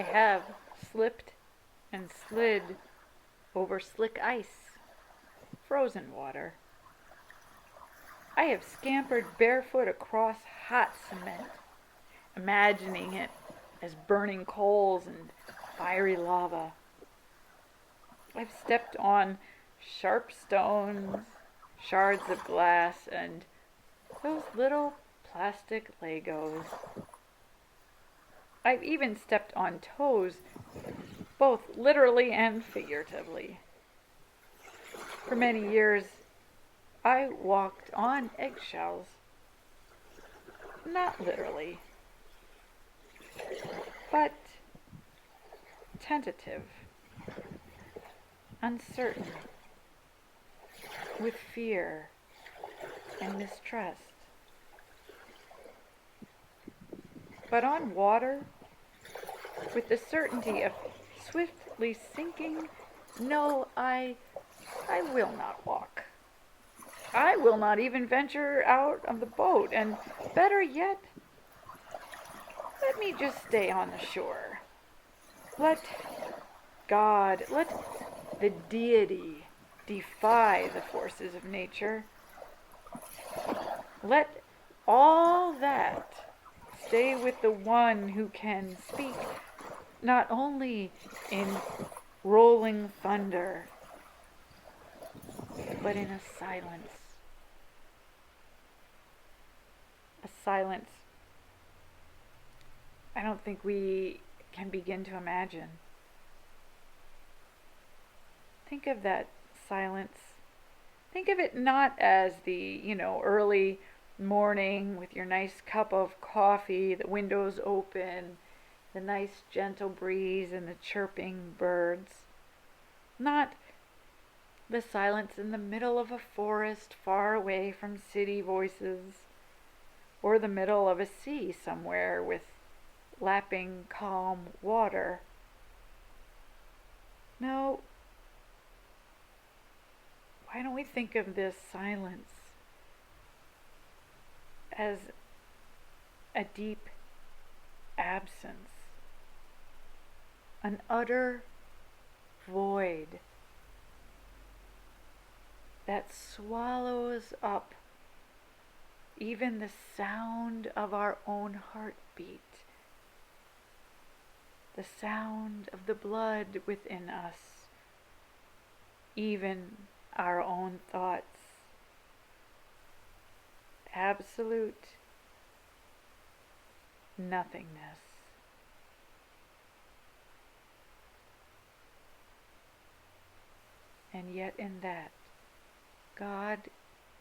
I have slipped and slid over slick ice, frozen water. I have scampered barefoot across hot cement, imagining it as burning coals and fiery lava. I've stepped on sharp stones, shards of glass, and those little plastic Legos. I've even stepped on toes, both literally and figuratively. For many years, I walked on eggshells. Not literally, but tentative, uncertain, with fear and mistrust. But on water, with the certainty of swiftly sinking, no, I will not walk. I will not even venture out of the boat, and better yet, let me just stay on the shore. Let God, let the deity defy the forces of nature. Let all that stay with the one who can speak not only in rolling thunder, but in a silence. A silence I don't think we can begin to imagine. Think of that silence. Think of it not as the, early morning with your nice cup of coffee, the windows open, the nice gentle breeze and the chirping birds. Not the silence in the middle of a forest far away from city voices, or the middle of a sea somewhere with lapping calm water. No, why don't we think of this silence as a deep absence, an utter void that swallows up even the sound of our own heartbeat, the sound of the blood within us, even our own thoughts. Absolute nothingness. And yet in that, God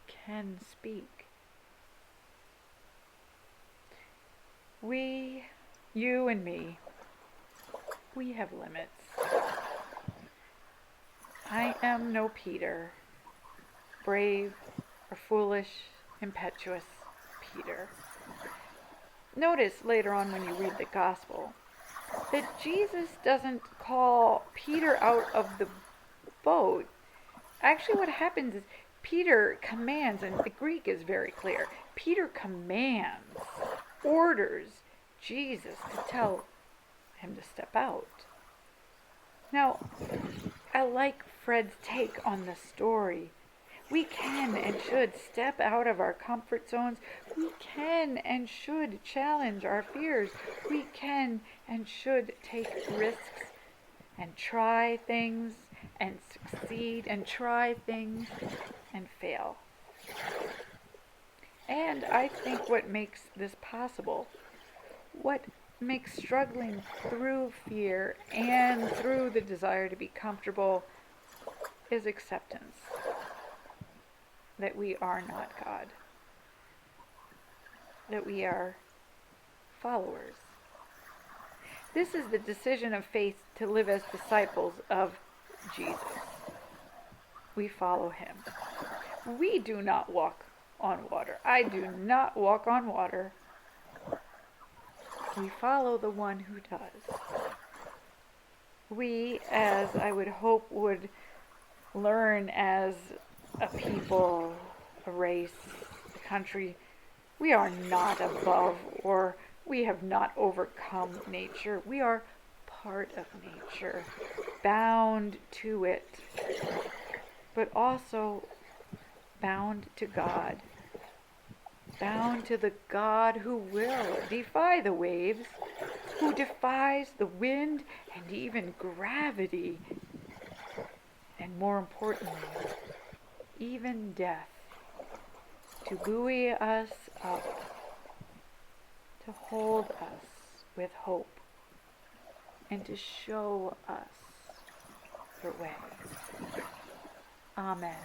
can speak. We, you and me, we have limits. I am no Peter, brave or foolish, impetuous Peter. Notice later on when you read the gospel that Jesus doesn't call Peter out of the boat. Actually, what happens is Peter commands, and the Greek is very clear. Peter commands, orders Jesus to tell him to step out. Now, I like Fred's take on the story. We can and should step out of our comfort zones. We can and should challenge our fears. We can and should take risks and try things and succeed and try things and fail. And I think what makes this possible, what makes struggling through fear and through the desire to be comfortable, is acceptance that we are not God, that we are followers. This is the decision of faith to live as disciples of Jesus. We follow him. We do not walk on water. I do not walk on water. We follow the one who does. We, as I would hope, would learn as a people, a race, a country. We are not above, or we have not overcome nature. We are part of nature, bound to it, but also bound to God, bound to the God who will defy the waves, who defies the wind and even gravity, and more importantly, even death, to buoy us up, to hold us with hope, and to show us the way. Amen.